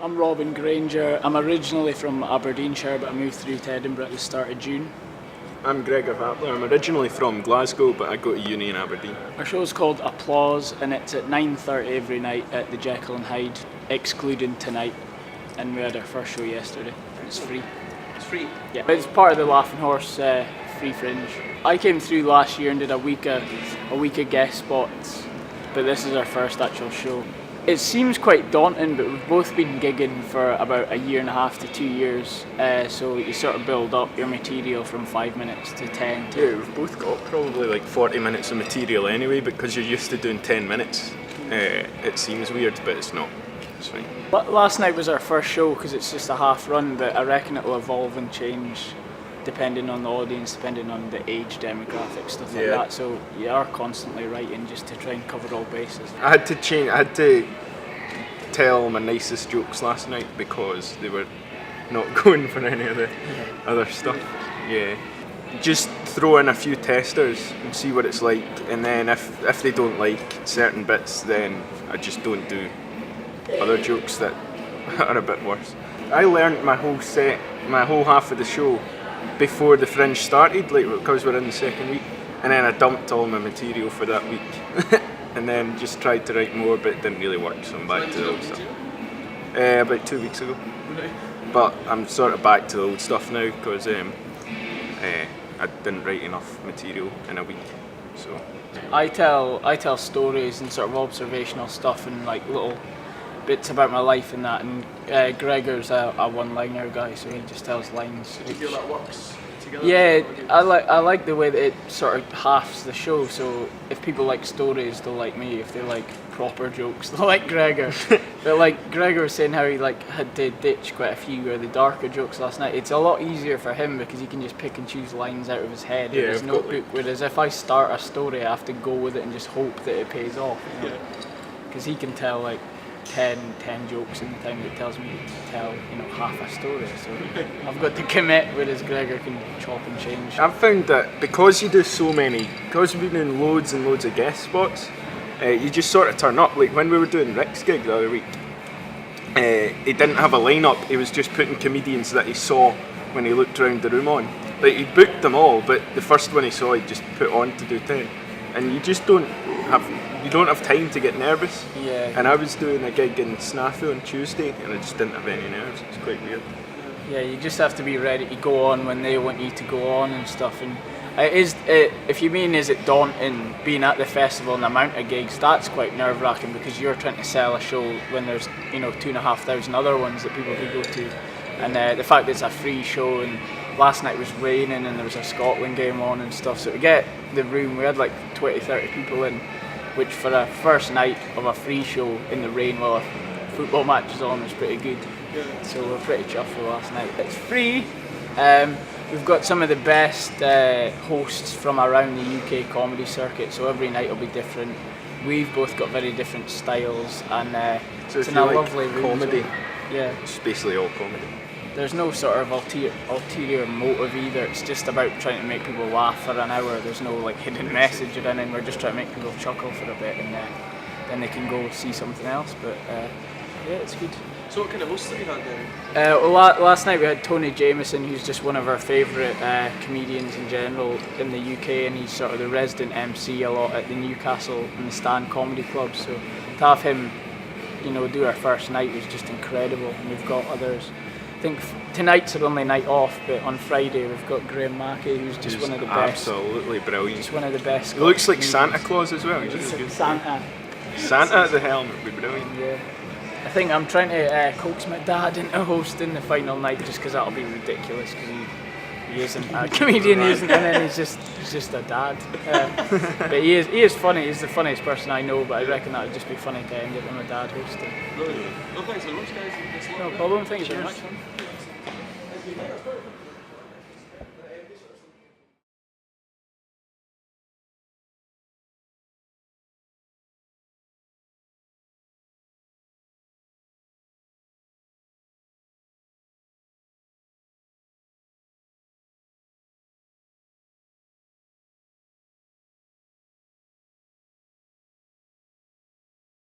I'm Grainger. I'm originally from Aberdeenshire, but I moved through to Edinburgh at the start of June. I'm Gregor Wappler. I'm originally from Glasgow, but I go to uni in Aberdeen. Our show's called Applause, and it's at 9:30 every night at the Jekyll and Hyde, excluding tonight. And we had our first show yesterday. It's free. It's free? Yeah. It's part of the Laughing Horse free fringe. I came through last year and did a week of guest spots, but this is our first actual show. It seems quite daunting, but we've both been gigging for about a year and a half to 2 years, so you sort of build up your material from 5 minutes to 10. Yeah, we've both got probably like 40 minutes of material anyway, because you're used to doing 10 minutes. It seems weird, but it's not. It's fine. But last night was our first show because it's just a half run, but I reckon it will evolve and change depending on the audience, depending on the age demographic, stuff like that. So you are constantly writing just to try and cover all bases. I had to tell my nicest jokes last night because they were not going for any of the other stuff. Yeah. Just throw in a few testers and see what it's like, and then if they don't like certain bits, then I just don't do other jokes that are a bit worse. I learned my whole set, my whole half of the show before the fringe started, like because we're in the second week, and then I dumped all my material for that week and then just tried to write more, but it didn't really work, so I'm back to the old stuff. About 2 weeks ago. But I'm sort of back to the old stuff now because I didn't write enough material in a week. So I tell stories and sort of observational stuff and like little bits about my life and that, and Gregor's a one-liner guy, so he just tells lines. Do you feel that works together? Yeah, I like the way that it sort of halves the show, so if people like stories, they'll like me. If they like proper jokes, they'll like Gregor. But like Gregor was saying how he like had to ditch quite a few of the darker jokes last night. It's a lot easier for him because he can just pick and choose lines out of his head in his notebook, whereas if I start a story, I have to go with it and just hope that it pays off. You know? Because he can tell like 10 jokes in the time that it tells me to tell, half a story. So I've got to commit, whereas Gregor can chop and change. I've found that because you do so many, because we've been doing loads and loads of guest spots, you just sort of turn up. Like when we were doing Rick's gig the other week, he didn't have a lineup. He was just putting comedians that he saw when he looked around the room on. Like he booked them all, but the first one he saw, he just put on to do 10. And you just don't have time to get nervous. Yeah. And I was doing a gig in Snafu on Tuesday, and I just didn't have any nerves. It's quite weird. Yeah, you just have to be ready to go on when they want you to go on and stuff. And if you mean is it daunting being at the festival and the amount of gigs, that's quite nerve-wracking because you're trying to sell a show when there's 2,500 other ones that people could go to, and the fact that it's a free show, and last night was raining and there was a Scotland game on and stuff, so to get the room, we had like 20-30 people in, which for a first night of a free show in the rain while a football match is on was pretty good. So we're pretty chuffed with last night. It's free. We've got some of the best hosts from around the UK comedy circuit, so every night will be different. We've both got very different styles, and so it's if in a you lovely like room. comedy, It's basically all comedy. There's no sort of ulterior motive either. It's just about trying to make people laugh for an hour. There's no like hidden message or anything. We're just trying to make people chuckle for a bit, and then they can go see something else. But it's good. So what kind of hosts have you had then? Last night we had Tony Jameson, who's just one of our favourite comedians in general in the UK, and he's sort of the resident MC a lot at the Newcastle and the Stand Comedy Club. So to have him, do our first night was just incredible. And we've got others. I think tonight's our only night off, but on Friday we've got Graham Mackey, who's just one of the best. Absolutely brilliant. Just one of the best. He looks like Santa Claus as well. He's really good. Santa at the helmet would be brilliant. Yeah. I think I'm trying to coax my dad into hosting the final night just because that'll be ridiculous because he isn't a comedian, he isn't, and then he's just a dad. But he is funny. He's the funniest person I know. But I reckon that would just be funny to end it with my dad hosting. Brilliant. Well, thanks very much, guys. No problem. Thank you very much.